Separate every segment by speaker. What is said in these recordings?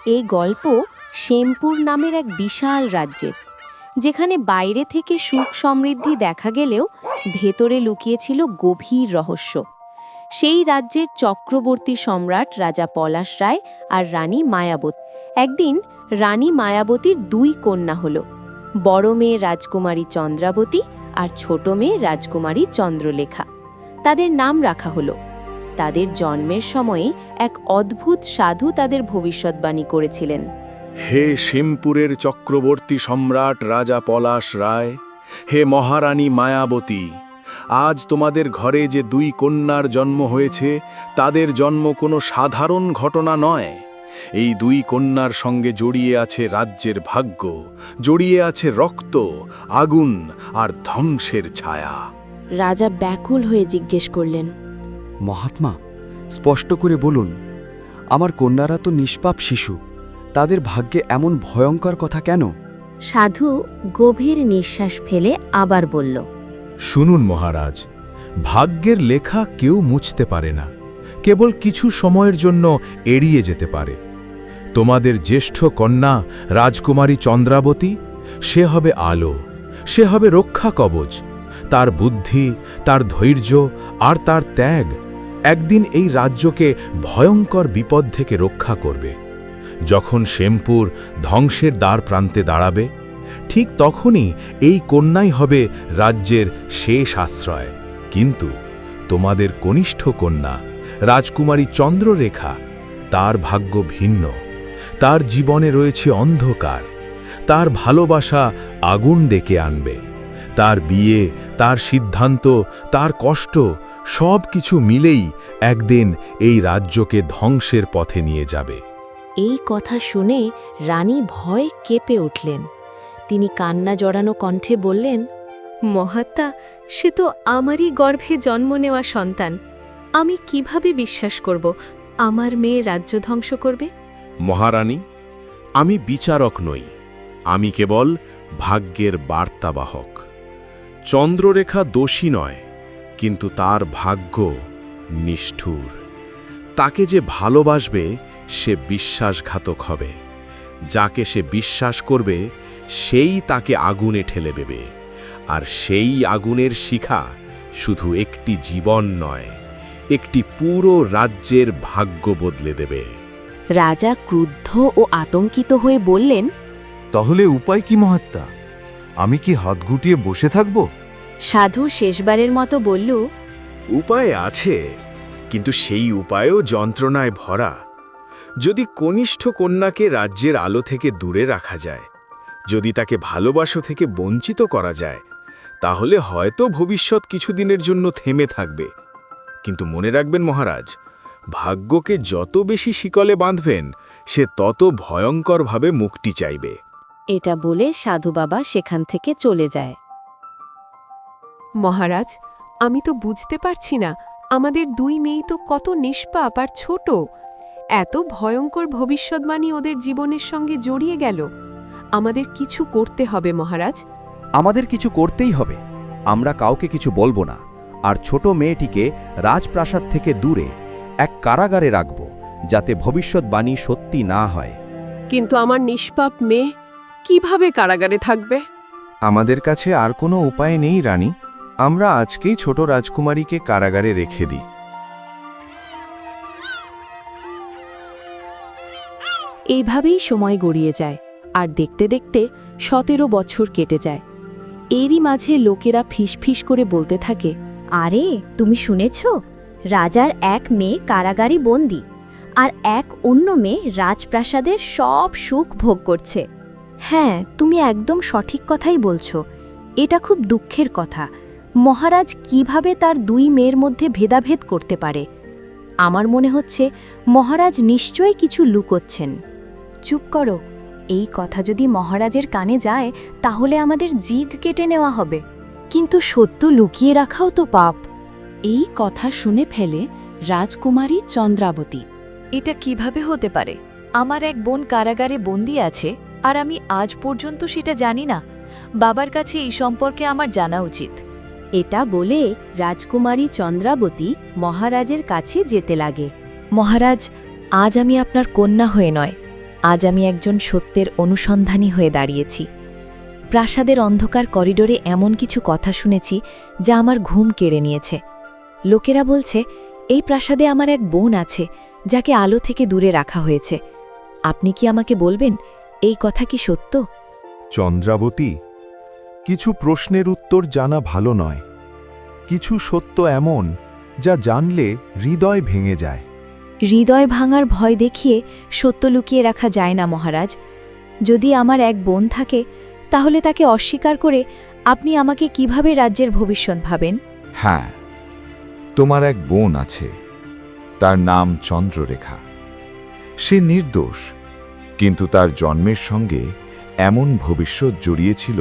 Speaker 1: এই গল্প শ্যামপুর নামের এক বিশাল রাজ্যের, যেখানে বাইরে থেকে সুখ সমৃদ্ধি দেখা গেলেও ভেতরে লুকিয়েছিল গভীর রহস্য। সেই রাজ্যের চক্রবর্তী সম্রাট রাজা পলাশ রায় আর রানী মায়াবতী। একদিন রানী মায়াবতীর দুই কন্যা হল, বড় মেয়ে রাজকুমারী চন্দ্রাবতী আর ছোট মেয়ে রাজকুমারী চন্দ্রলেখা। তাদের নাম রাখা হলো। তাদের জন্মের সময়ে এক অদ্ভুত সাধু তাদের ভবিষ্যৎবাণী করেছিলেন।
Speaker 2: হে শ্যামপুরের চক্রবর্তী সম্রাট রাজা পলাশ রায়, হে মহারানী মায়াবতী, আজ তোমাদের ঘরে যে দুই কন্যার জন্ম হয়েছে, তাদের জন্ম কোনো সাধারণ ঘটনা নয়। এই দুই কন্যার সঙ্গে জড়িয়ে আছে রাজ্যের ভাগ্য, জড়িয়ে আছে রক্ত, আগুন আর ধ্বংসের ছায়া।
Speaker 1: রাজা ব্যাকুল হয়ে জিজ্ঞেস করলেন,
Speaker 3: মহাত্মা, স্পষ্ট করে বলুন, আমার কন্যারা তো নিষ্পাপ শিশু, তাদের ভাগ্যে এমন ভয়ঙ্কর কথা কেন?
Speaker 1: সাধু গভীর নিঃশ্বাস ফেলে আবার বলল,
Speaker 2: শুনুন মহারাজ, ভাগ্যের লেখা কেউ মুছতে পারে না, কেবল কিছু সময়ের জন্য এড়িয়ে যেতে পারে। তোমাদের জ্যেষ্ঠ কন্যা রাজকুমারী চন্দ্রাবতী, সে হবে আলো, সে হবে রক্ষা কবচ। তার বুদ্ধি, তার ধৈর্য আর তার ত্যাগ একদিন এই রাজ্যকে ভয়ঙ্কর বিপদ থেকে রক্ষা করবে। যখন শ্যামপুর ধ্বংসের দ্বার প্রান্তে দাঁড়াবে, ঠিক তখনই এই কন্যাই হবে রাজ্যের শেষ আশ্রয়। কিন্তু তোমাদের কনিষ্ঠ কন্যা রাজকুমারী চন্দ্ররেখা, তার ভাগ্য ভিন্ন। তার জীবনে রয়েছে অন্ধকার, তার ভালোবাসা আগুন ডেকে আনবে। তার বিয়ে, তার সিদ্ধান্ত, তার কষ্ট সব কিছু মিলেই একদিন এই রাজ্যকে ধ্বংসের পথে নিয়ে যাবে।
Speaker 1: এই কথা শুনে রানী ভয়ে কেঁপে উঠলেন। তিনি কান্না জড়ানো কণ্ঠে বললেন, মহাত্মা, সে তো আমারই গর্ভে জন্ম নেওয়া সন্তান। আমি কিভাবে বিশ্বাস করব আমার মেয়ে রাজ্য ধ্বংস করবে?
Speaker 2: মহারানী, আমি বিচারক নই, আমি কেবল ভাগ্যের বার্তাবাহক। চন্দ্ররেখা দোষী নয়, কিন্তু তার ভাগ্য নিষ্ঠুর। তাকে যে ভালোবাসবে সে বিশ্বাসঘাতক হবে। যাকে সে বিশ্বাস করবে সেই তাকে আগুনে ঠেলে দেবে, আর সেই আগুনের শিখা শুধু একটি জীবন নয়, একটি পুরো রাজ্যের ভাগ্য বদলে দেবে।
Speaker 1: রাজা ক্রুদ্ধ ও আতঙ্কিত হয়ে বললেন,
Speaker 4: তাহলে উপায় কি মহাত্মা? আমি কি হাত গুটিয়ে বসে থাকব?
Speaker 1: সাধু শেষবারের মতো বলল,
Speaker 2: উপায় আছে, কিন্তু সেই উপায়ও যন্ত্রণায় ভরা। যদি কনিষ্ঠ কন্যাকে রাজ্যের আলো থেকে দূরে রাখা যায়, যদি তাকে ভালোবাসা থেকে বঞ্চিত করা যায়, তাহলে হয়তো ভবিষ্যৎ কিছুদিনের জন্য থেমে থাকবে। কিন্তু মনে রাখবেন মহারাজ, ভাগ্যকে যত বেশি শিকলে বাঁধবেন, সে তত ভয়ঙ্করভাবে মুক্তি চাইবে।
Speaker 1: এটা বলে সাধু বাবা সেখান থেকে চলে যায়।
Speaker 5: মহারাজ, আমি তো বুঝতে পারছি না, আমাদের দুই মেয়ে তো কত নিষ্পাপ আর ছোট। এত ভয়ঙ্কর ভবিষ্যৎবাণী ওদের জীবনের সঙ্গে জড়িয়ে গেল। আমাদের কিছু করতে হবে মহারাজ।
Speaker 6: আমাদের কিছু করতেই হবে। আমরা কাউকে কিছু বলবো না, আর ছোট মেয়েটিকে রাজপ্রাসাদ থেকে দূরে এক কারাগারে রাখব, যাতে ভবিষ্যৎবাণী সত্যি না হয়।
Speaker 5: কিন্তু আমার নিষ্পাপ মেয়ে কিভাবে কারাগারে থাকবে?
Speaker 4: আমাদের কাছে আর কোনো উপায় নেই রানী। আমরা আজকেই ছোট রাজকুমারীকে কারাগারে রেখে দিই।
Speaker 1: এইভাবেই সময় গড়িয়ে যায়, আর দেখতে দেখতে 17 বছর কেটে যায়। এরই মাঝে লোকেরা ফিসফিস করে বলতে থাকে,
Speaker 7: আরে, তুমি শুনেছ? রাজার এক মেয়ে কারাগারে বন্দী, আর এক অন্য মেয়ে রাজপ্রাসাদের সব সুখ ভোগ করছে।
Speaker 1: হ্যাঁ, তুমি একদম সঠিক কথাই বলছো। এটা খুব দুঃখের কথা। মহারাজ কিভাবে তার দুই মেয়ের মধ্যে ভেদাভেদ করতে পারে? আমার মনে হচ্ছে মহারাজ নিশ্চয়ই কিছু লুকোচ্ছেন।
Speaker 7: চুপ করো। এই কথা যদি মহারাজের কানে যায়, তাহলে আমাদের জিগ কেটে নেওয়া হবে।
Speaker 1: কিন্তু সত্য লুকিয়ে রাখাও তো পাপ। এই কথা শুনে ফেলে রাজকুমারী চন্দ্রাবতী।
Speaker 8: এটা কিভাবে হতে পারে? আমার এক বোন কারাগারে বন্দী আছে, আর আমি আজ পর্যন্ত সেটা জানি না। বাবার কাছে এই সম্পর্কে আমার জানা উচিত।
Speaker 1: এটা বলে রাজকুমারী চন্দ্রাবতী মহারাজের কাছে যেতে লাগে।
Speaker 8: মহারাজ, আজ আমি আপনার কন্যা হয়ে নয়, আজ আমি একজন সত্যের অনুসন্ধানী হয়ে দাঁড়িয়েছি। প্রাসাদের অন্ধকার করিডোরে এমন কিছু কথা শুনেছি যা আমার ঘুম কেড়ে নিয়েছে। লোকেরা বলছে এই প্রাসাদে আমার এক বোন আছে যাকে আলো থেকে দূরে রাখা হয়েছে। আপনি কি আমাকে বলবেন এই কথা কি সত্য?
Speaker 4: চন্দ্রাবতী, কিছু প্রশ্নের উত্তর জানা ভালো নয়। কিছু সত্য এমন যা জানলে হৃদয় ভেঙে যায়।
Speaker 8: হৃদয় ভাঙার ভয় দেখিয়ে সত্য লুকিয়ে রাখা যায় না মহারাজ। যদি আমার এক বোন থাকে তাহলে তাকে অস্বীকার করে আপনি আমাকে কিভাবে রাজ্যের ভবিষ্যৎ ভাবেন?
Speaker 9: হ্যাঁ, তোমার এক বোন আছে, তার নাম চন্দ্ররেখা। সে নির্দোষ, কিন্তু তার জন্মের সঙ্গে এমন ভবিষ্যৎ জড়িয়েছিল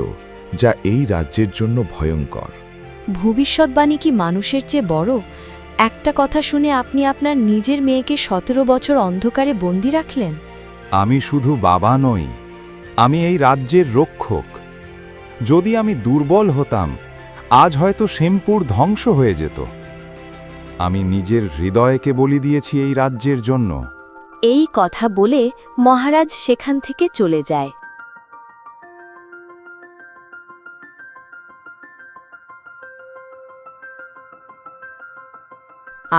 Speaker 9: যা এই রাজ্যের জন্য ভয়ঙ্কর।
Speaker 8: ভবিষ্যৎবাণী কি মানুষের চেয়ে বড়? একটা কথা শুনে আপনি আপনার নিজের মেয়েকে 17 বছর অন্ধকারে বন্দি রাখলেন।
Speaker 4: আমি শুধু বাবা নই, আমি এই রাজ্যের রক্ষক। যদি আমি দুর্বল হতাম, আজ হয়তো শ্যামপুর ধ্বংস হয়ে যেত। আমি নিজের হৃদয়কে বলি দিয়েছি এই রাজ্যের জন্য।
Speaker 1: এই কথা বলে মহারাজ সেখান থেকে চলে যায়।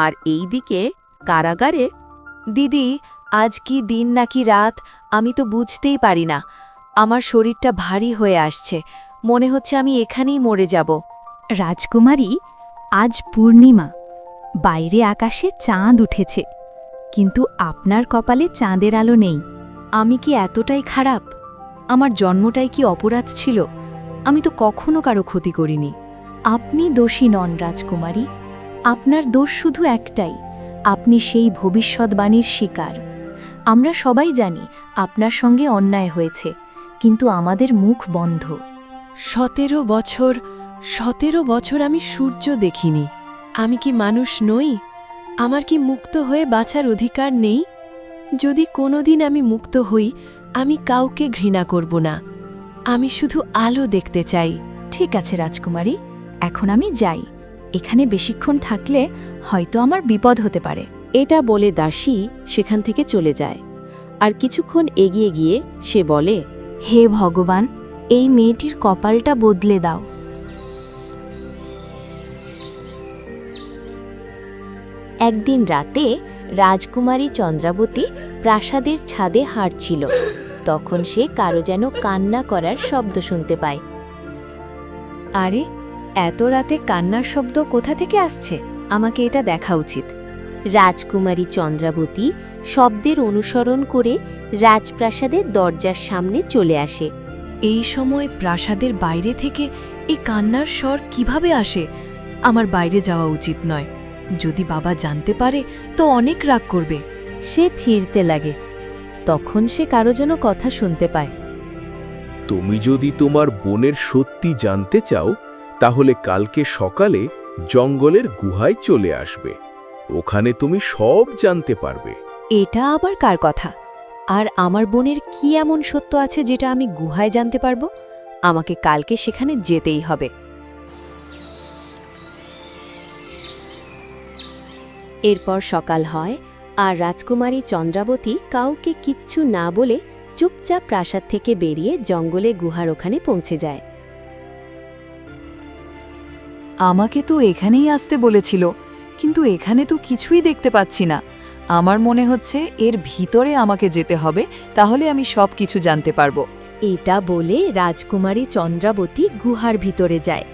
Speaker 1: আর এইদিকে কারাগারে
Speaker 8: দিদি, আজ কি দিন নাকি রাত আমি তো বুঝতেই পারি না। আমার শরীরটা ভারী হয়ে আসছে, মনে হচ্ছে আমি এখানেই মরে যাব।
Speaker 7: রাজকুমারী, আজ পূর্ণিমা, বাইরে আকাশে চাঁদ উঠেছে, কিন্তু আপনার কপালে চাঁদের আলো নেই।
Speaker 8: আমি কি এতটাই খারাপ? আমার জন্মটাই কি অপরাধ ছিল? আমি তো কখনো কারো ক্ষতি করিনি।
Speaker 7: আপনি দোষী নন রাজকুমারী, আপনার দোষ শুধু একটাই, আপনি সেই ভবিষ্যৎবাণীর শিকার। আমরা সবাই জানি আপনার সঙ্গে অন্যায় হয়েছে, কিন্তু আমাদের মুখ বন্ধ।
Speaker 5: 17 বছর আমি সূর্য দেখিনি। আমি কি মানুষ নই? আমার কি মুক্ত হয়ে বাঁচার অধিকার নেই? যদি কোনোদিন আমি মুক্ত হই, আমি কাউকে ঘৃণা করব না। আমি শুধু আলো দেখতে চাই।
Speaker 7: ঠিক আছে রাজকুমারী, এখন আমি যাই। এখানে বেশিক্ষণ থাকলে হয়তো আমার বিপদ হতে পারে।
Speaker 1: এটা বলে দাসী সেখান থেকে চলে যায়। আর কিছুক্ষণ এগিয়ে গিয়ে সে বলে,
Speaker 7: হে ভগবান, এই মেয়েটির কপালটা বদলে দাও।
Speaker 1: একদিন রাতে রাজকুমারী চন্দ্রাবতী প্রাসাদের ছাদে হাঁটছিল। তখন সে কারো যেন কান্না করার শব্দ শুনতে পায়।
Speaker 8: আরে, এত রাতে কান্নার শব্দ কোথা থেকে আসছে? আমাকে এটা দেখা উচিত।
Speaker 1: রাজকুমারী চন্দ্রাবতী শব্দের অনুসরণ করে রাজপ্রাসাদের দরজার সামনে চলে আসে।
Speaker 5: এই সময় প্রাসাদের বাইরে থেকে এই কান্নার স্বর কিভাবে আসে? আমার বাইরে যাওয়া উচিত নয়। যদি বাবা জানতে পারে তো অনেক রাগ করবে।
Speaker 1: সে ফিরতে লাগে। তখন সে কারো যেন কথা শুনতে পায়।
Speaker 2: তুমি যদি তোমার বোনের সত্যি জানতে চাও, তাহলে কালকে সকালে জঙ্গলের গুহায় চলে আসবে। ওখানে তুমি সব জানতে পারবে।
Speaker 8: এটা আবার কার কথা? আর আমার বোনের কি এমন সত্য আছে যেটা আমি গুহায় জানতে পারবো? আমাকে কালকে সেখানে যেতেই হবে।
Speaker 1: এরপর সকাল হয় আর রাজকুমারী চন্দ্রাবতী কাউকে কিচ্ছু না বলে চুপচাপ প্রাসাদ থেকে বেরিয়ে জঙ্গলে গুহার ওখানে পৌঁছে যায়।
Speaker 8: আমাকে তো এখানেই আসতে বলেছিল, কিন্তু এখানে তো কিছুই দেখতে পাচ্ছি না। আমার মনে হচ্ছে এর ভিতরে আমাকে যেতে হবে, তাহলে আমি সব কিছু জানতে পারবো।
Speaker 1: এটা বলে রাজকুমারী চন্দ্রাবতী গুহার ভিতরে যায়।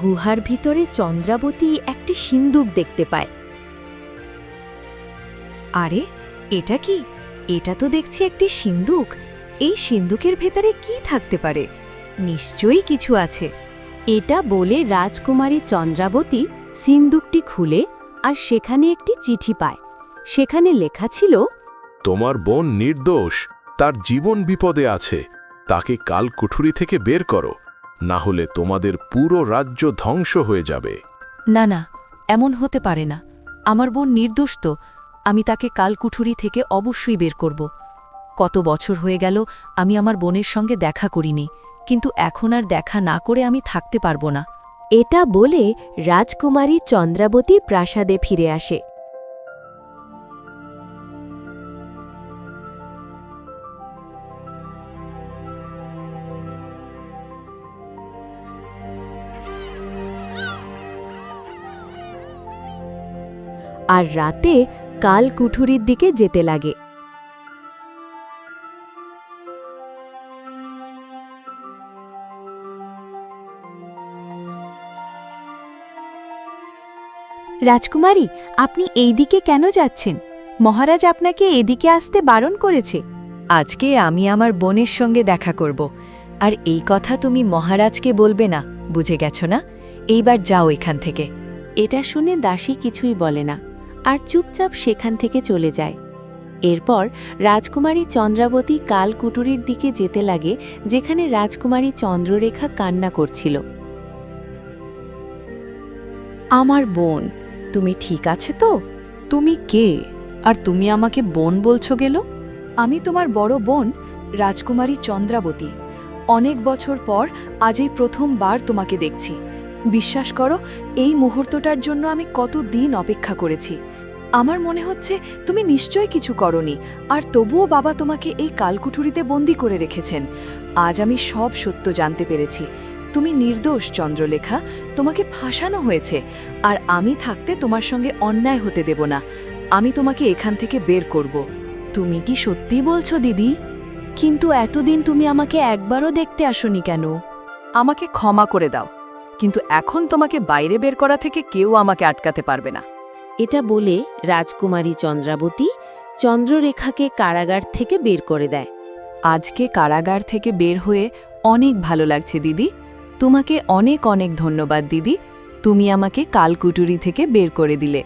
Speaker 1: গুহার ভিতরে চন্দ্রাবতী একটি সিন্দুক দেখতে পায়।
Speaker 8: আরে, এটা কি? এটা তো দেখছি একটি সিন্দুক। এই সিন্দুকের ভেতরে কি থাকতে পারে? নিশ্চয়ই কিছু আছে।
Speaker 1: এটা বলে রাজকুমারী চন্দ্রাবতী সিন্দুকটি খুলে আর সেখানে একটি চিঠি পায়। সেখানে লেখা ছিল,
Speaker 2: তোমার বোন নির্দোষ, তার জীবন বিপদে আছে। তাকে কাল কুঠুরি থেকে বের করো, না হলে তোমাদের পুরো রাজ্য ধ্বংস হয়ে যাবে।
Speaker 8: না না, এমন হতে পারে না। আমার বোন নির্দোষ তো। আমি তাকে কাল কুঠুরি থেকে অবশ্যই বের করব। কত বছর হয়ে গেল আমি আমার বোনের সঙ্গে দেখা করিনি, কিন্তু এখন আর দেখা না করে আমি থাকতে পারবো না।
Speaker 1: এটা বলে রাজকুমারী চন্দ্রাবতী প্রাসাদে ফিরে আসে। আর রাতে কাল কুঠুরির দিকে যেতে লাগে।
Speaker 7: রাজকুমারী, আপনি এই দিকে কেন যাচ্ছেন? মহারাজ আপনাকে এদিকে আসতে বারণ করেছে।
Speaker 8: আজকে আমি আমার বোনের সঙ্গে দেখা করব, আর এই কথা তুমি মহারাজকে বলবে না, বুঝে গেছ না? এইবার যাও এখান থেকে।
Speaker 1: এটা শুনে দাসী কিছুই বলে না আর চুপচাপ সেখান থেকে চলে যায়। এরপর রাজকুমারী চন্দ্রাবতী কাল কুটুরির দিকে যেতে লাগে, যেখানে রাজকুমারী চন্দ্ররেখা কান্না করছিল।
Speaker 10: আমার বোন, তুমি ঠিক আছে তো? তুমি কে, আর তুমি আমাকে বোন বলছো গেল?
Speaker 5: আমি তোমার বড় বোন, রাজকুমারী চন্দ্রাবতী। অনেক বছর পর আজ এই প্রথমবার তোমাকে দেখছি। বিশ্বাস করো, এই মুহূর্তটার জন্য আমি কত দিন অপেক্ষা করেছি। আমার মনে হচ্ছে তুমি নিশ্চয় কিছু করনি, আর তবুও বাবা তোমাকে এই কালকুঠুরিতে বন্দি করে রেখেছেন। আজ আমি সব সত্য জানতে পেরেছি। তুমি নির্দোষ চন্দ্রলেখা, তোমাকে ফাঁসানো হয়েছে, আর আমি থাকতে তোমার সঙ্গে অন্যায় হতে দেব না। আমি তোমাকে এখান থেকে বের করব।
Speaker 10: তুমি কি সত্যি বলছো দিদি? কিন্তু এতদিন তুমি আমাকে একবারও দেখতে আসোনি কেন?
Speaker 5: আমাকে ক্ষমা করে দাও, কিন্তু এখন তোমাকে বাইরে বের করা থেকে কেউ আমাকে আটকাতে পারবে না।
Speaker 1: এটা বলে রাজকুমারী চন্দ্রাবতী চন্দ্ররেখাকে কারাগার থেকে বের করে দেয়।
Speaker 10: আজকে কারাগার থেকে বের হয়ে অনেক ভালো লাগছে দিদি। তোমাকে অনেক অনেক ধন্যবাদ দিদি। তুমি আমাকে কালকুটুরি থেকে বের করে দিলে।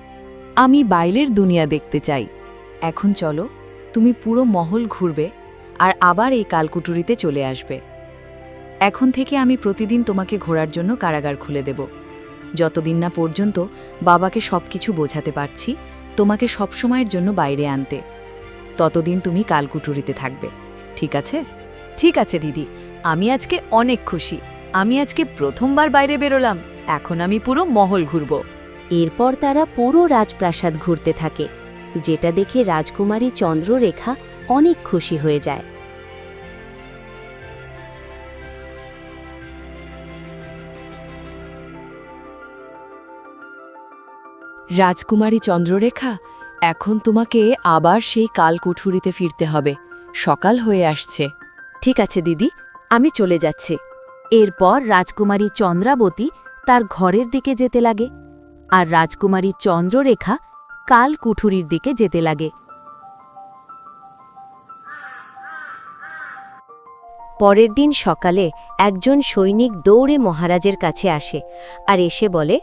Speaker 10: আমি বাইরের দুনিয়া দেখতে চাই।
Speaker 8: এখন চলো, তুমি পুরো মহল ঘুরবে আর আবার এই কালকুটুরিতে চলে আসবে। এখন থেকে আমি প্রতিদিন তোমাকে ঘোরার জন্য কারাগার খুলে দেব, যতদিন না পর্যন্ত বাবাকে সবকিছু বোঝাতে পারছি তোমাকে সবসময়ের জন্য বাইরে আনতে। ততদিন তুমি কালকুটুরিতে থাকবে, ঠিক আছে?
Speaker 10: ঠিক আছে দিদি, আমি আজকে অনেক খুশি। আমি আজকে প্রথমবার বাইরে বেরোলাম। এখন আমি পুরো মহল ঘুরব।
Speaker 1: এরপর তারা পুরো রাজপ্রাসাদ ঘুরতে থাকে, যেটা দেখে রাজকুমারী চন্দ্ররেখা অনেক খুশি হয়ে যায়।
Speaker 10: রাজকুমারী চন্দ্ররেখা, এখন তোমাকে আবার সেই কালকুঠুরিতে ফিরতে হবে। সকাল হয়ে আসছে।
Speaker 1: ঠিক আছে দিদি, আমি চলে যাচ্ছি। এরপর রাজকুমারী চন্দ্রাবতী তার ঘরের দিকে যেতে লাগে, আর রাজকুমারী চন্দ্ররেখা কাল কুঠুরির দিকে যেতে লাগে। পরের দিন সকালে একজন সৈনিক দৌড়ে মহারাজের কাছে আসে আর এসে বলে,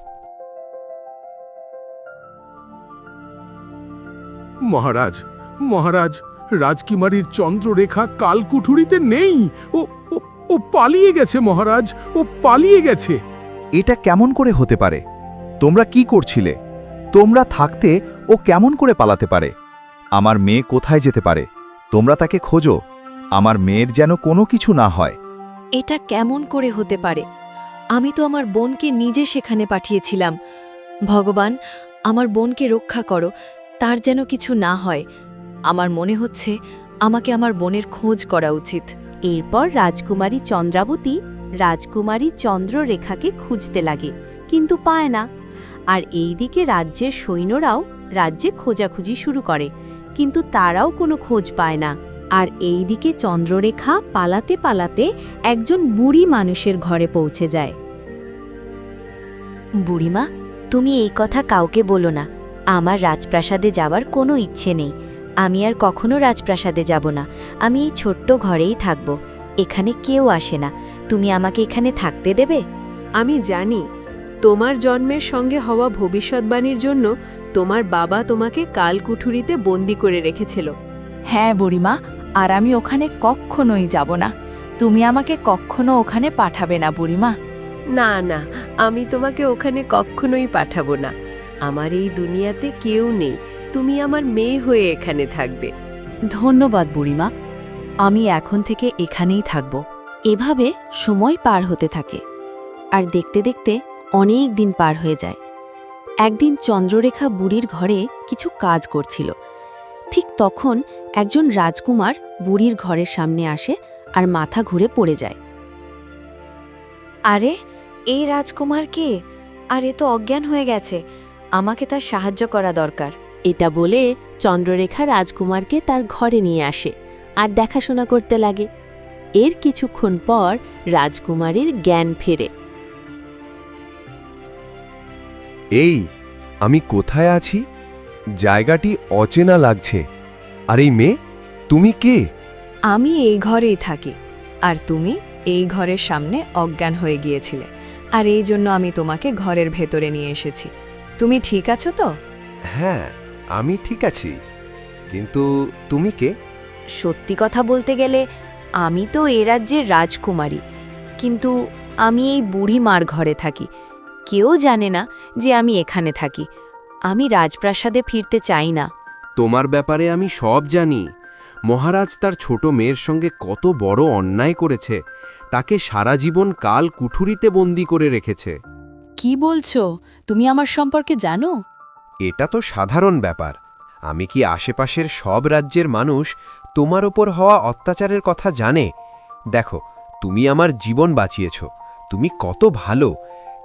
Speaker 11: মহারাজ, মহারাজ, রাজকুমারীর চন্দ্ররেখা কালকুঠুরিতে নেই। ও ও ও পালিয়ে গেছে মহারাজ, ও পালিয়ে গেছে।
Speaker 6: এটা কেমন করে হতে পারে? তোমরা কি করছিলে? তোমরা থাকতে ও কেমন করে পালাতে পারে? আমার মেয়ে কোথায় যেতে পারে? তোমরা তাকে খোঁজো। আমার মেয়ের যেন কোনো কিছু না হয়।
Speaker 8: এটা কেমন করে হতে পারে? আমি তো আমার বোনকে নিজে সেখানে পাঠিয়েছিলাম। ভগবান, আমার বোনকে রক্ষা করো, তার যেন কিছু না হয়। আমার মনে হচ্ছে আমাকে আমার বোনের খোঁজ করা উচিত।
Speaker 1: এরপর রাজকুমারী চন্দ্রাবতী রাজকুমারী চন্দ্ররেখাকে খুঁজতে লাগে, কিন্তু পায় না। আর এইদিকে রাজ্যের সৈন্যরাও রাজ্যে খোঁজাখুঁজি শুরু করে, কিন্তু তারাও কোনো খোঁজ পায় না। আর এইদিকে চন্দ্ররেখা পালাতে পালাতে একজন বুড়ি মানুষের ঘরে পৌঁছে যায়।
Speaker 8: বুড়িমা, তুমি এই কথা কাউকে বলো না। আমার রাজপ্রাসাদে যাওয়ার কোনো ইচ্ছে নেই। আমি আর কখনো রাজপ্রাসাদে যাব না। আমি এই ছোট্ট ঘরেই থাকব। এখানে কেউ আসে না। তুমি আমাকে এখানে থাকতে দেবে?
Speaker 5: আমি জানি তোমার জন্মের সঙ্গে হওয়া ভবিষ্যৎবাণীর জন্য তোমার বাবা তোমাকে কালকুঠুরিতে বন্দি করে রেখেছিল।
Speaker 10: হ্যাঁ বুড়িমা, আর আমি ওখানে কখনোই যাব না। তুমি আমাকে কখনো ওখানে পাঠাবে না বুড়িমা।
Speaker 5: না না, আমি তোমাকে ওখানে কখনোই পাঠাবো না। আমার এই দুনিয়াতে কেউ নেই। তুমি আমার মেয়ে হয়ে এখানে থাকবে।
Speaker 10: ধন্যবাদ বুড়িমা, আমি এখন থেকে এখানেই থাকব।
Speaker 1: এভাবে সময় পার হতে থাকে, আর দেখতে দেখতে অনেক দিন পার হয়ে যায়। একদিন চন্দ্ররেখা বুড়ির ঘরে কিছু কাজ করছিল। ঠিক তখন একজন রাজকুমার বুড়ির ঘরের সামনে আসে আর মাথা ঘুরে পড়ে যায়।
Speaker 8: আরে, এই রাজকুমার কে? আর এ তো অজ্ঞান হয়ে গেছে। আমাকে তার সাহায্য করা দরকার।
Speaker 1: এটা বলে চন্দ্ররেখা রাজকুমারকে তার ঘরে নিয়ে আসে আর দেখাশোনা করতে লাগে। এর কিছুক্ষণ পর রাজকুমারীর জ্ঞান ফেরে।
Speaker 12: এই, আমি কোথায় আছি? জায়গাটি অচেনা লাগছে। আর এই মেয়ে, তুমি কে?
Speaker 10: আমি এই ঘরেই থাকি, আর তুমি এই ঘরের সামনে অজ্ঞান হয়ে গিয়েছিলে, আর এই জন্য আমি তোমাকে ঘরের ভেতরে নিয়ে এসেছি। তুমি ঠিক আছো তো?
Speaker 12: হ্যাঁ, আমি ঠিক আছি, কিন্তু তুমি কে?
Speaker 8: সত্যি কথা বলতে গেলে আমি তো এ রাজ্যের রাজকুমারী, কিন্তু আমি এই বুড়ি মার ঘরে থাকি। কেউ জানে না যে আমি এখানে থাকি। আমি রাজপ্রাসাদে ফিরতে চাই না।
Speaker 13: তোমার ব্যাপারে আমি সব জানি। মহারাজ তার ছোট মেয়ের সঙ্গে কত বড় অন্যায় করেছে। তাকে সারা জীবন কাল কুঠুরিতে বন্দি করে রেখেছে।
Speaker 10: কি বলছো? তুমি আমার সম্পর্কে জানো?
Speaker 13: এটা তো সাধারণ ব্যাপার। আমি কি আশেপাশের সব রাজ্যের মানুষ তোমার ওপর হওয়া অত্যাচারের কথা জানে? দেখো, তুমি আমার জীবন বাঁচিয়েছ, তুমি কত ভালো,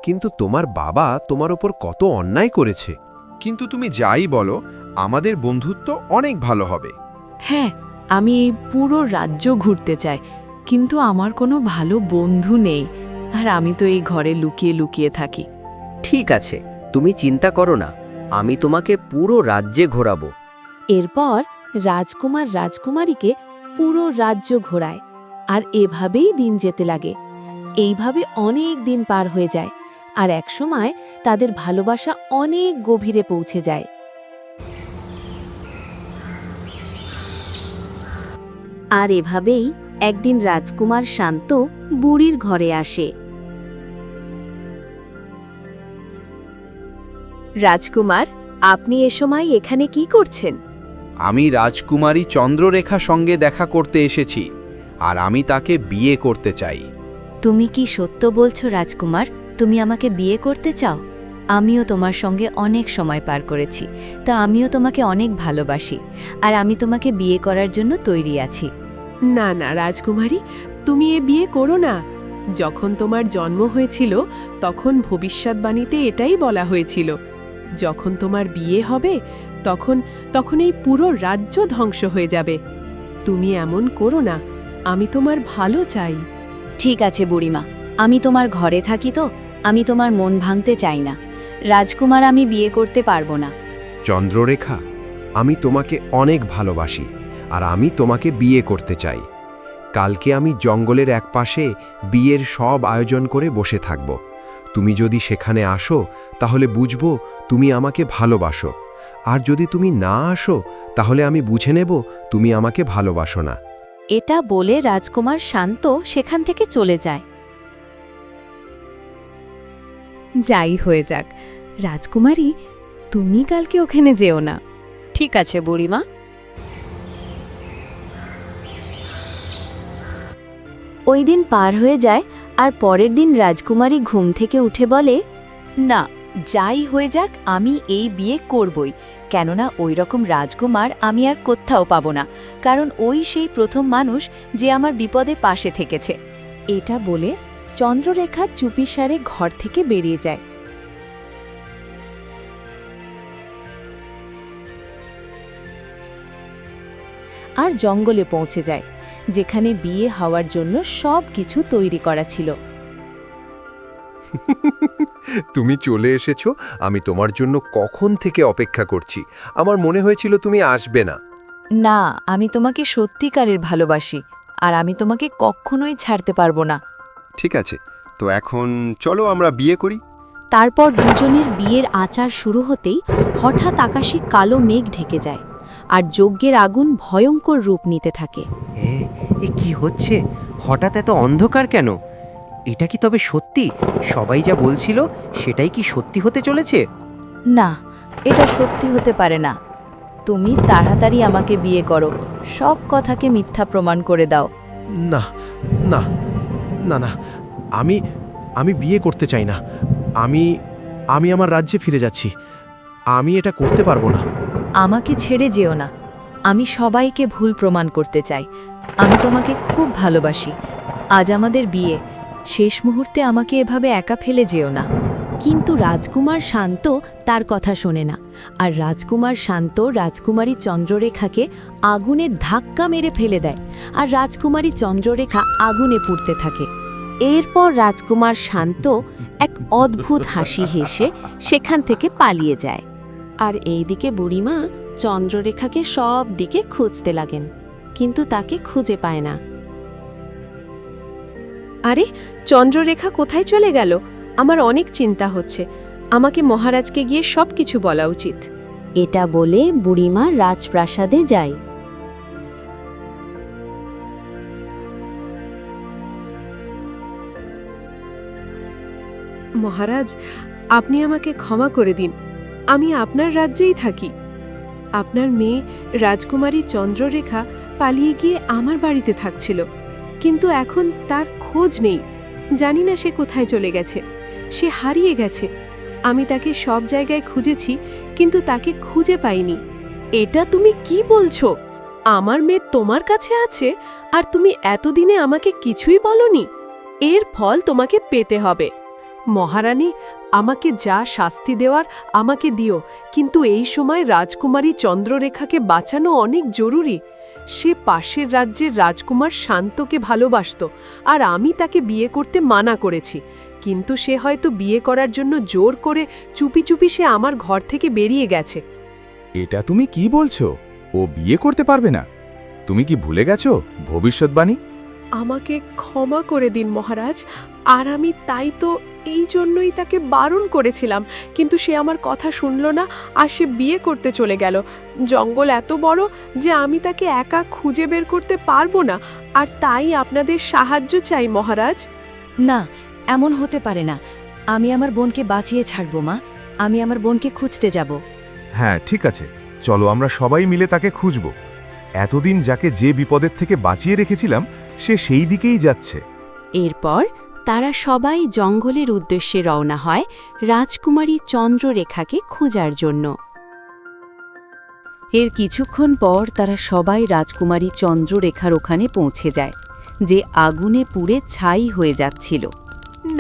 Speaker 13: কিন্তু তোমার বাবা তোমার ওপর কত অন্যায় করেছে।
Speaker 14: কিন্তু তুমি যাই বলো, আমাদের বন্ধুত্ব অনেক ভালো হবে।
Speaker 10: হ্যাঁ, আমি এই পুরো রাজ্য ঘুরতে চাই, কিন্তু আমার কোনো ভালো বন্ধু নেই, আর আমি তো এই ঘরে লুকিয়ে লুকিয়ে থাকি।
Speaker 15: ঠিক আছে, তুমি চিন্তা করো না, আমি তোমাকে পুরো রাজ্যে ঘোরাবো।
Speaker 1: এরপর রাজকুমার রাজকুমারীকে পুরো রাজ্য ঘোরায়, আর এভাবেই দিন যেতে লাগে। এইভাবে অনেক দিন পার হয়ে যায়, আর একসময় তাদের ভালোবাসা অনেক গভীরে পৌঁছে যায়। আর এভাবেই একদিন রাজকুমার শান্ত বুড়ির ঘরে আসে। রাজকুমার, আপনি এ সময় এখানে কি করছেন?
Speaker 13: আমি রাজকুমারী চন্দ্ররেখা সঙ্গে দেখা করতে এসেছি, আর আমি তাকে বিয়ে করতে চাই।
Speaker 8: তুমি কি সত্য বলছো রাজকুমার? তুমি আমাকে বিয়ে করতে চাও? আমিও তোমার সঙ্গে অনেক সময় পার করেছি, তা আমিও তোমাকে অনেক ভালোবাসি, আর আমি তোমাকে বিয়ে করার জন্য তৈরি আছি।
Speaker 5: না না রাজকুমারী, তুমি এ বিয়ে করো না। যখন তোমার জন্ম হয়েছিল তখন ভবিষ্যৎবাণীতে এটাই বলা হয়েছিল, যখন তোমার বিয়ে হবে তখন এই পুরো রাজ্য ধ্বংস হয়ে যাবে। তুমি এমন করো না, আমি তোমার ভালো চাই।
Speaker 8: ঠিক আছে বুড়িমা, আমি তোমার ঘরে থাকি তো, আমি তোমার মন ভাঙতে চাই না। রাজকুমার, আমি বিয়ে করতে পারবো না।
Speaker 13: চন্দ্ররেখা, আমি তোমাকে অনেক ভালোবাসি, আর আমি তোমাকে বিয়ে করতে চাই। কালকে আমি জঙ্গলের একপাশে বিয়ের সব আয়োজন করে বসে থাকব। তুমি যদি সেখানে আসো তাহলে বুঝবো তুমি আমাকে ভালোবাসো, আর যদি তুমি না আসো তাহলে আমি বুঝে নেব তুমি আমাকে ভালোবাসো না।
Speaker 1: এটা বলে রাজকুমার শান্ত সেখান থেকে চলে যায়।
Speaker 5: যাই হয়ে যাক, রাজকুমারী, তুমি কালকে ওখানে যেও না।
Speaker 8: ঠিক আছে বুড়িমা।
Speaker 1: ওই দিন পার হয়ে যায়, আর পরের দিন রাজকুমারী ঘুম থেকে উঠে বলে,
Speaker 8: না, যাই হয়ে যাক, আমি এই বিয়ে করবই। কেননা ওই রকম রাজকুমার আমি আর কোথাও পাবো না, কারণ ওই সেই প্রথম মানুষ যে আমার বিপদে পাশে থেকেছে।
Speaker 1: এটা বলে চন্দ্ররেখা চুপিসারে ঘর থেকে বেরিয়ে যায়। আর জঙ্গলে পৌঁছে যায়, যেখানে বিয়ে হওয়ার জন্য সব কিছু তৈরি করা ছিল।
Speaker 13: তুমি চলে এসেছো, আমি তোমার জন্য কখন থেকে অপেক্ষা করছি। আমার মনে হয়েছিল তুমি আসবে না।
Speaker 10: না, আমি তোমাকে সত্যিকারের ভালোবাসি, আর আমি তোমাকে কখনোই ছাড়তে পারবো না।
Speaker 13: ঠিক আছে, তো এখন চলো আমরা বিয়ে করি।
Speaker 1: তারপর দুজনের বিয়ের আচার শুরু হতেই হঠাৎ আকাশে কালো মেঘ ঢেকে যায়, আর যজ্ঞের আগুন ভয়ঙ্কর রূপ নিতে থাকে।
Speaker 15: এ কি হচ্ছে? হঠাৎ এত অন্ধকার কেন? এটা কি তবে সত্যি? সবাই যা বলছিল সেটাই কি সত্যি হতে চলেছে?
Speaker 10: না, এটা সত্যি হতে পারে না। তুমি তাড়াতাড়ি আমাকে বিয়ে করো, সব কথাকে মিথ্যা প্রমাণ করে দাও।
Speaker 13: না না না না, আমি বিয়ে করতে চাই না। আমি আমার রাজ্যে ফিরে যাচ্ছি। আমি এটা করতে পারবো না।
Speaker 10: আমাকে ছেড়ে যেও না। আমি সবাইকে ভুল প্রমাণ করতে চাই। আমি তোমাকে খুব ভালোবাসি। আজ আমাদের বিয়ে, শেষ মুহূর্তে আমাকে এভাবে একা ফেলে যেও না।
Speaker 1: কিন্তু রাজকুমার শান্ত তার কথা শোনে না, আর রাজকুমার শান্ত রাজকুমারী চন্দ্ররেখাকে আগুনে ধাক্কা মেরে ফেলে দেয়, আর রাজকুমারী চন্দ্ররেখা আগুনে পুড়তে থাকে। এরপর রাজকুমার শান্ত এক অদ্ভুত হাসি হেসে সেখান থেকে পালিয়ে যায়। আর এইদিকে বুড়িমা চন্দ্ররেখাকে সব দিকে খুঁজতে লাগেন, কিন্তু তাকে খুঁজে পায় না।
Speaker 5: আরে, চন্দ্ররেখা কোথায় চলে গেল? আমার অনেক চিন্তা হচ্ছে। আমাকে মহারাজকে গিয়ে সবকিছু বলা উচিত।
Speaker 1: এটা বলে বুড়িমা রাজপ্রাসাদে যায়।
Speaker 5: মহারাজ, আপনি আমাকে ক্ষমা করে দিন। আমি আপনার রাজ্যেই থাকি। আপনার মেয়ে রাজকুমারী চন্দ্ররেখা পালিয়ে গিয়ে আমার বাড়িতে থাকছিল, কিন্তু এখন তার খোঁজ নেই। জানি না সে কোথায় চলে গেছে। সে হারিয়ে গেছে। আমি তাকে সব জায়গায় খুঁজেছি, কিন্তু তাকে খুঁজে পাইনি। এটা তুমি কি বলছো? আমার মেয়ে তোমার কাছে আছে, আর তুমি এতদিনে আমাকে কিছুই বলনি? এর ফল তোমাকে পেতে হবে। মহারানী, আমাকে যা শাস্তি দেওয়ার আমাকে দিও, কিন্তু এই সময় রাজকুমারী চন্দ্ররেখাকে বাঁচানো অনেক জরুরি। সে পাশের রাজ্যের রাজকুমার শান্তকে ভালোবাসত, আর আমি তাকে বিয়ে করতে মানা করেছি। কিন্তু সে হয়তো বিয়ে করার জন্য জোর করে চুপি চুপি সে আমার ঘর থেকে বেরিয়ে গেছে।
Speaker 6: এটা তুমি কি বলছো? ও বিয়ে করতে পারবে না? তুমি কি ভুলে গেছো ভবিষ্যৎবাণী?
Speaker 5: আমাকে ক্ষমা করে দিন মহারাজ। আর আমি তাই তো এই জন্যই তাকে বারণ করেছিলাম, কিন্তু সে আমার কথা শুনল না, আর সে বিয়ে করতে চলে গেল। জঙ্গল এত বড় যে আমি তাকে একা খুঁজে বের করতে পারবো না, আর তাই আপনাদের সাহায্য চাই মহারাজ।
Speaker 8: না, এমন হতে পারে না। আমি আমার বোনকে বাঁচিয়ে ছাড়ব মা। আমি আমার বোনকে খুঁজতে যাব।
Speaker 4: হ্যাঁ, ঠিক আছে, চলো আমরা সবাই মিলে তাকে খুঁজব। এতদিন যাকে যে বিপদের থেকে বাঁচিয়ে রেখেছিলাম সে সেই দিকেই যাচ্ছে।
Speaker 1: এরপর তারা সবাই জঙ্গলের উদ্দেশ্যে রওনা হয় রাজকুমারী চন্দ্ররেখাকে খোঁজার জন্য। এর কিছুক্ষণ পর তারা সবাই রাজকুমারী চন্দ্ররেখার ওখানে পৌঁছে যায়, যে আগুনে পুড়ে ছাই হয়ে যাচ্ছিল।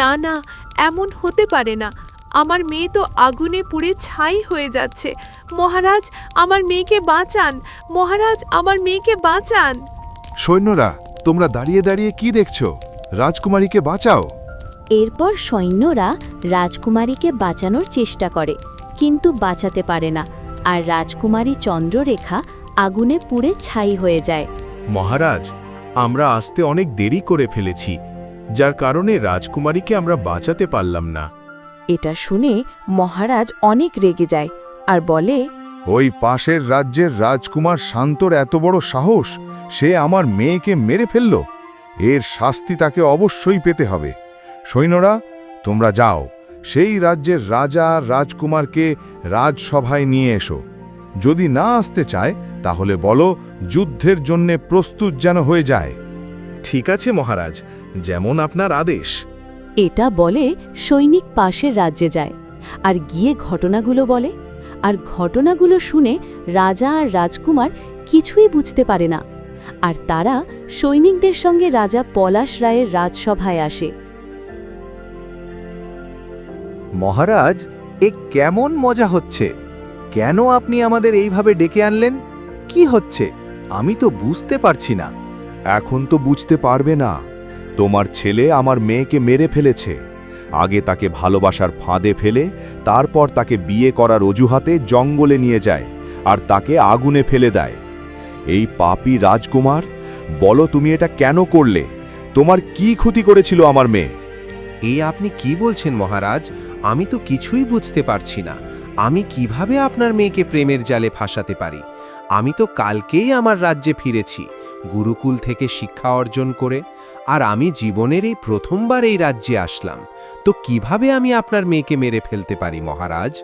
Speaker 5: না না, এমন হতে পারে না। আমার মেয়ে তো আগুনে পুড়ে ছাই হয়ে যাচ্ছে। মহারাজ, আমার মেয়েকে বাঁচান। মহারাজ, আমার মেয়েকে বাঁচান।
Speaker 9: সৈন্যরা, তোমরা দাঁড়িয়ে দাঁড়িয়ে কি দেখছো? রাজকুমারীকে বাঁচাও।
Speaker 1: এরপর সৈন্যরা রাজকুমারীকে বাঁচানোর চেষ্টা করে, কিন্তু বাঁচাতে পারে না, আর রাজকুমারী চন্দ্ররেখা আগুনে পুড়ে ছাই হয়ে যায়।
Speaker 11: মহারাজ, আমরা আসতে অনেক দেরি করে ফেলেছি, যার কারণে রাজকুমারীকে আমরা বাঁচাতে পারলাম না।
Speaker 1: এটা শুনে মহারাজ অনেক রেগে যায় আর বলে,
Speaker 9: ওই পাশের রাজ্যের রাজকুমার শান্তর এত বড় সাহস, সে আমার মেয়েকে মেরে ফেলল। এর শাস্তি তাকে অবশ্যই পেতে হবে। সৈন্যরা, তোমরা যাও, সেই রাজ্যের রাজা আর রাজকুমারকে রাজসভায় নিয়ে এসো। যদি না আসতে চায় তাহলে বলো যুদ্ধের জন্যে প্রস্তুত যেন হয়ে যায়।
Speaker 11: ঠিক আছে মহারাজ, যেমন আপনার আদেশ।
Speaker 1: এটা বলে সৈনিক পাশের রাজ্যে যায় আর গিয়ে ঘটনাগুলো বলে। আর ঘটনাগুলো শুনে রাজা আর রাজকুমার কিছুই বুঝতে পারে না, আর তারা সৈনিকদের সঙ্গে রাজা পলাশ রায়ের রাজসভায় আসে।
Speaker 6: মহারাজ, এ কেমন মজা হচ্ছে? কেন আপনি আমাদের এইভাবে ডেকে আনলেন? কি হচ্ছে আমি তো বুঝতে পারছি না।
Speaker 9: এখন তো বুঝতে পারবে না। তোমার ছেলে আমার মেয়েকে মেরে ফেলেছে। আগে তাকে ভালোবাসার ফাঁদে ফেলে তারপর তাকে বিয়ে করার অজুহাতে জঙ্গলে নিয়ে যায় আর তাকে আগুনে ফেলে দেয়। এই পাপী রাজকুমার, বলো তুমি এটা কেন করলে? তোমার কি ক্ষতি করেছিল আমার মেয়ে?
Speaker 13: এই আপনি কি বলছেন মহারাজ? আমি তো কিছুই বুঝতে পারছি না। আমি কিভাবে আপনার মেয়েকে প্রেমের জালে ফাঁসাতে পারি? আমি তো কালকেই আমার রাজ্যে ফিরেছি, গুরুকুল থেকে শিক্ষা অর্জন করে, আর আমি জীবনের এই প্রথমবার এই রাজ্যে আসলাম। তো কিভাবে আমি আপনার মেয়েকে মেরে ফেলতে পারি মহারাজ?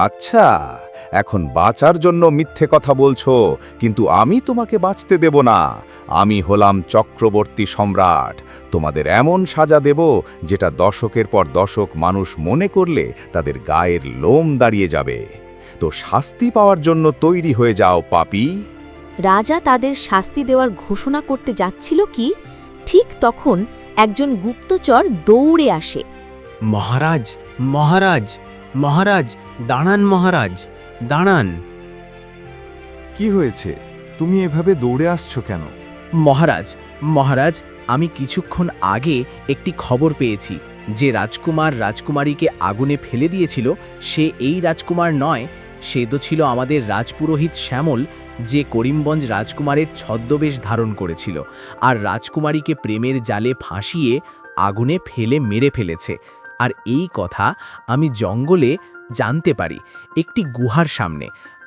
Speaker 6: আচ্ছা, এখন বাঁচার জন্য মিথ্যে কথা বলছো, কিন্তু আমি তোমাকে বাঁচতে দেব না। আমি হলাম চক্রবর্তী সম্রাট। তোমাদের এমন সাজা দেব যেটা দশকের পর দশক মানুষ মনে করলে তাদের গায়ের লোম দাঁড়িয়ে যাবে। তো শাস্তি পাওয়ার জন্য তৈরি হয়ে যাও পাপী।
Speaker 1: রাজা তাদের শাস্তি দেওয়ার ঘোষণা করতে যাচ্ছিল কি ঠিক তখন একজন গুপ্তচর দৌড়ে আসে।
Speaker 16: মহারাজ,
Speaker 15: মহারাজ মহারাজ দাঁড়ান মহারাজ দাঁড়ান।
Speaker 4: কি হয়েছে? তুমি এভাবে দৌড়ে আসছো কেন?
Speaker 16: মহারাজ মহারাজ আমি কিছুক্ষণ আগে একটি খবর পেয়েছি যে রাজকুমার রাজকুমারীকে আগুনে ফেলে দিয়েছিল সে এই রাজকুমার নয়, সে তো ছিল আমাদের রাজপুরোহিত শ্যামল, যে করিমগঞ্জ রাজকুমারের ছদ্মবেশ ধারণ করেছিল আর রাজকুমারীকে প্রেমের জালে ফাঁসিয়ে আগুনে ফেলে মেরে ফেলেছে। আর এই কথা আমি জঙ্গলে জানতে পারি একটি গুহার সামনে।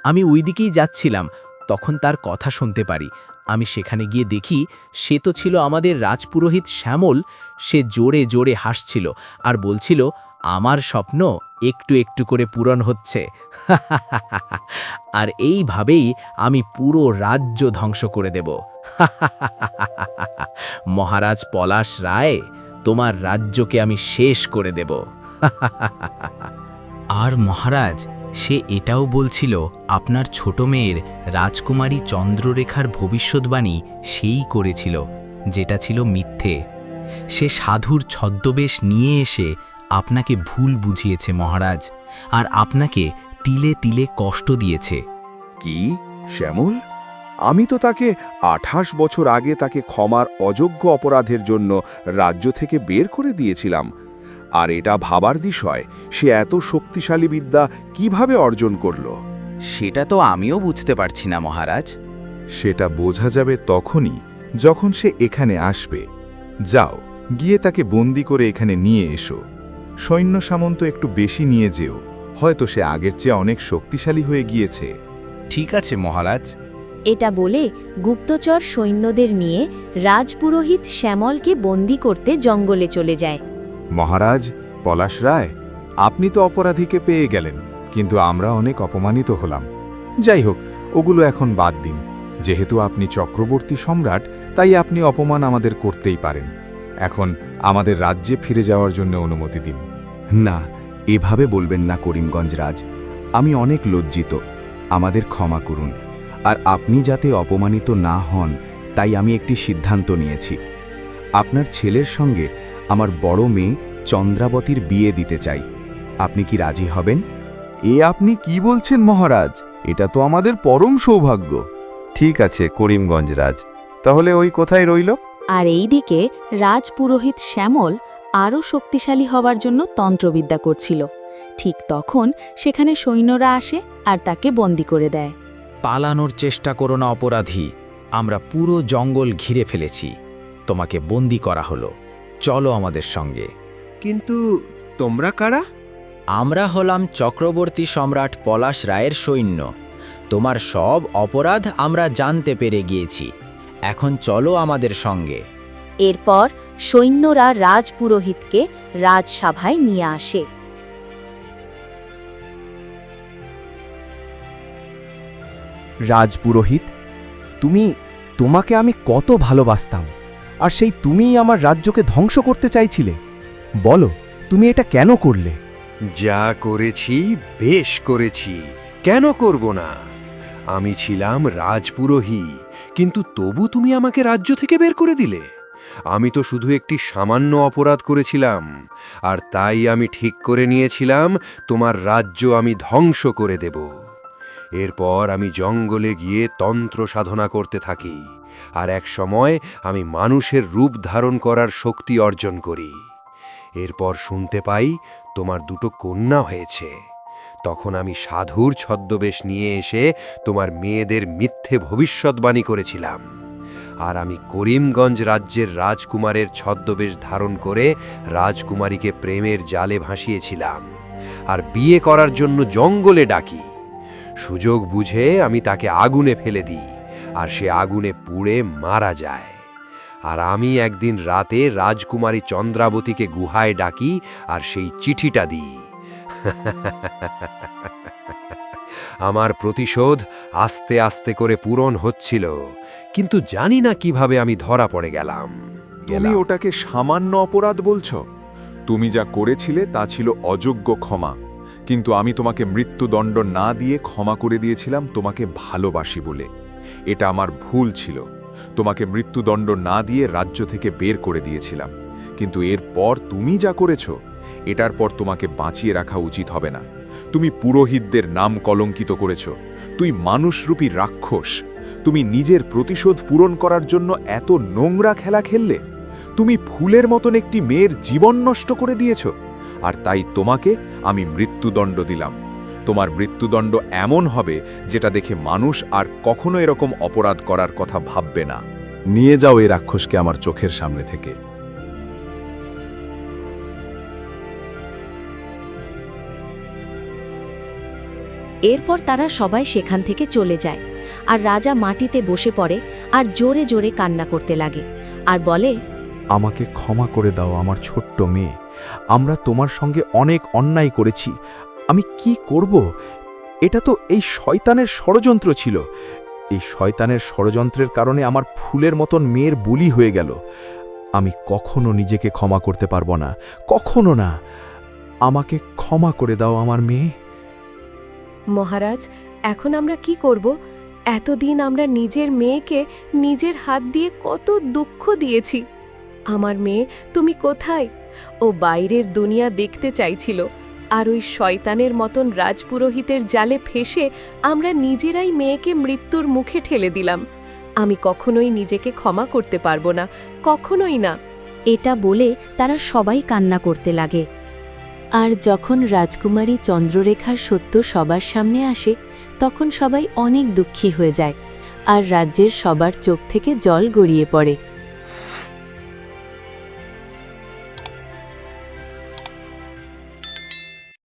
Speaker 16: আমি ওই দিকেই যাচ্ছিলাম, তখন তার কথা শুনতে পারি। আমি সেখানে গিয়ে দেখি সে তো ছিল আমাদের রাজপুরোহিত শ্যামল। সে জোরে জোরে হাসছিল আর বলছিল আমার স্বপ্ন একটু একটু করে পূরণ হচ্ছে। আর এইভাবেই আমি পুরো রাজ্য ধ্বংস করে দেব। মহারাজ পলাশ রায়, তোমার রাজ্যকে আমি শেষ করে দেব। আর মহারাজ সে এটাও বলছিল আপনার ছোট মেয়ের রাজকুমারী চন্দ্ররেখার ভবিষ্যৎবাণী সেই করেছিল, যেটা ছিল মিথ্যে। সে সাধুর ছদ্মবেশ নিয়ে এসে আপনাকে ভুল বুঝিয়েছে মহারাজ, আর আপনাকে তিলে তিলে কষ্ট দিয়েছে।
Speaker 17: কি শ্যামল? আমি তো তাকে 28 বছর আগে তাকে ক্ষমার অযোগ্য অপরাধের জন্য রাজ্য থেকে বের করে দিয়েছিলাম। আর এটা ভাবার বিষয়, সে এত শক্তিশালী বিদ্যা কিভাবে অর্জন করল?
Speaker 16: সেটা তো আমিও বুঝতে পারছি না মহারাজ।
Speaker 4: সেটা বোঝা যাবে তখনই যখন সে এখানে আসবে। যাও, গিয়ে তাকে বন্দি করে এখানে নিয়ে এসো। সৈন্য সামন্ত একটু বেশি নিয়ে যেও, হয়তো সে আগের চেয়ে অনেক শক্তিশালী হয়ে গিয়েছে।
Speaker 16: ঠিক আছে মহারাজ।
Speaker 1: এটা বলে গুপ্তচর সৈন্যদের নিয়ে রাজপুরোহিত শ্যামলকে বন্দি করতে জঙ্গলে চলে যায়।
Speaker 4: মহারাজ পলাশ রায়, আপনি তো অপরাধীকে পেয়ে গেলেন, কিন্তু আমরা অনেক অপমানিত হলাম। যাই হোক, ওগুলো এখন বাদ দিন। যেহেতু আপনি চক্রবর্তী সম্রাট, তাই আপনি অপমান আমাদের করতেই পারেন। এখন আমাদের রাজ্যে ফিরে যাওয়ার জন্য অনুমতি দিন।
Speaker 3: না, এভাবে বলবেন না করিমগঞ্জ রাজ। আমি অনেক লজ্জিত, আমাদের ক্ষমা করুন। আর আপনি যাতে অপমানিত না হন তাই আমি একটি সিদ্ধান্ত নিয়েছি। আপনার ছেলের সঙ্গে আমার বড় মেয়ে চন্দ্রাবতীর বিয়ে দিতে চাই। আপনি কি রাজি হবেন?
Speaker 6: এ আপনি কি বলছেন মহারাজ? এটা তো আমাদের পরম সৌভাগ্য।
Speaker 9: ঠিক আছে করিমগঞ্জ রাজ, তাহলে ওই কোথায় রইল?
Speaker 1: আর এইদিকে রাজপুরোহিত শ্যামল আরও শক্তিশালী হবার জন্য তন্ত্রবিদ্যা করছিল। ঠিক তখন সেখানে সৈন্যরা আসে আর তাকে বন্দি করে দেয়।
Speaker 16: পালানোর চেষ্টা করো না অপরাধী, আমরা পুরো জঙ্গল ঘিরে ফেলেছি, তোমাকে বন্দি করা হলো, চলো আমাদের সঙ্গে।
Speaker 13: কিন্তু তোমরা কারা?
Speaker 16: আমরা হলাম চক্রবর্তী সম্রাট পলাশ রায়ের সৈন্য। তোমার সব অপরাধ আমরা জানতে পেরে গিয়েছি, এখন চলো আমাদের সঙ্গে।
Speaker 1: এরপর সৈন্যরা রাজপুরোহিতকে রাজসভায় নিয়ে আসে।
Speaker 3: রাজপুরোহিত, তোমাকে আমি কত ভালোবাসতাম, আর সেই তুমিই আমার রাজ্যকে ধ্বংস করতে চাইছিলে। বলো, তুমি এটা কেন করলে?
Speaker 13: যা করেছি বেশ করেছি, কেন করব না? আমি ছিলাম রাজপুরোহিত, কিন্তু তবু তুমি আমাকে রাজ্য থেকে বের করে দিলে। আমি তো শুধু একটি সামান্য অপরাধ করেছিলাম, আর তাই আমি ঠিক করে নিয়েছিলাম তোমার রাজ্য আমি ধ্বংস করে দেব। এরপর আমি জঙ্গলে গিয়ে তন্ত্র সাধনা করতে থাকি, আর এক সময় আমি মানুষের রূপ ধারণ করার শক্তি অর্জন করি। এরপর শুনতে পাই তোমার 2 কন্যা হয়েছে। তখন আমি সাধুর ছদ্মবেশ নিয়ে এসে তোমার মেয়েদের মিথ্যে ভবিষ্যৎবাণী করেছিলাম। আর আমি করিমগঞ্জ রাজ্যের রাজকুমারের ছদ্মবেশ ধারণ করে রাজকুমারীকে প্রেমের জালে ভাসিয়েছিলাম, আর বিয়ে করার জন্য জঙ্গলে ডাকি। সুযোগ বুঝে আমি তাকে আগুনে ফেলে দিই, আর সে আগুনে পুড়ে মারা যায়। আর আমি একদিন রাতে রাজকুমারী চন্দ্রাবতীকে গুহায় ডাকি আর সেই চিঠিটা দিই। আমার প্রতিশোধ আস্তে আস্তে করে পূরণ হচ্ছিল, কিন্তু জানি না কিভাবে আমি ধরা পড়ে গেলাম।
Speaker 4: তুমি ওটাকে সামান্য অপরাধ বলছো? তুমি যা করেছিলে তা ছিল অযোগ্য ক্ষমা, কিন্তু আমি তোমাকে মৃত্যুদণ্ড না দিয়ে ক্ষমা করে দিয়েছিলাম তোমাকে ভালোবাসি বলে। এটা আমার ভুল ছিল। তোমাকে মৃত্যুদণ্ড না দিয়ে রাজ্য থেকে বের করে দিয়েছিলাম, কিন্তু এরপর তুমি যা করেছ
Speaker 17: এটার পর তোমাকে বাঁচিয়ে রাখা উচিত হবে না। তুমি পুরোহিতদের নাম কলঙ্কিত করেছ। তুই মানুষরূপী রাক্ষস। তুমি নিজের প্রতিশোধ পূরণ করার জন্য এত নোংরা খেলা খেললে। তুমি ফুলের মতন একটি মেয়ের জীবন নষ্ট করে দিয়েছ, আর তাই তোমাকে আমি মৃত্যুদণ্ড দিলাম। তোমার মৃত্যুদণ্ড এমন হবে যেটা দেখে মানুষ আর কখনো এরকম অপরাধ করার কথা ভাববে না।
Speaker 6: নিয়ে যাও এই রাক্ষসকে আমার চোখের সামনে থেকে।
Speaker 1: এরপর তারা সবাই সেখান থেকে চলে যায়, আর রাজা মাটিতে বসে পড়ে আর জোরে জোরে কান্না করতে লাগে আর বলে,
Speaker 6: আমাকে ক্ষমা করে দাও আমার ছোট্ট মেয়ে। আমরা তোমার সঙ্গে অনেক অন্যায় করেছি। আমি কি করব? এটা তো এই শয়তানের ষড়যন্ত্র ছিল। এই শয়তানের ষড়যন্ত্রের কারণে আমার ফুলের মতন মেয়ের বুলি হয়ে গেল। আমি কখনো নিজেকে ক্ষমা করতে পারবো না, কখনো না। আমাকে ক্ষমা করে দাও আমার মেয়ে।
Speaker 5: মহারাজ, এখন আমরা কি করব? এতদিন আমরা নিজের মেয়েকে নিজের হাত দিয়ে কত দুঃখ দিয়েছি। আমার মেয়ে, তুমি কোথায়? ও বাইরের দুনিয়া দেখতে চাইছিল, আর ওই শয়তানের মতন রাজপুরোহিতের জালে ফেসে আমরা নিজেরাই মেয়েকে মৃত্যুর মুখে ঠেলে দিলাম। আমি কখনোই নিজেকে ক্ষমা করতে পারবো না, কখনোই না।
Speaker 1: এটা বলে তারা সবাই কান্না করতে লাগে। আর যখন রাজকুমারী চন্দ্ররেখার সত্য সবার সামনে আসে, তখন সবাই অনেক দুঃখী হয়ে যায়, আর রাজ্যের সবার চোখ থেকে জল গড়িয়ে পড়ে।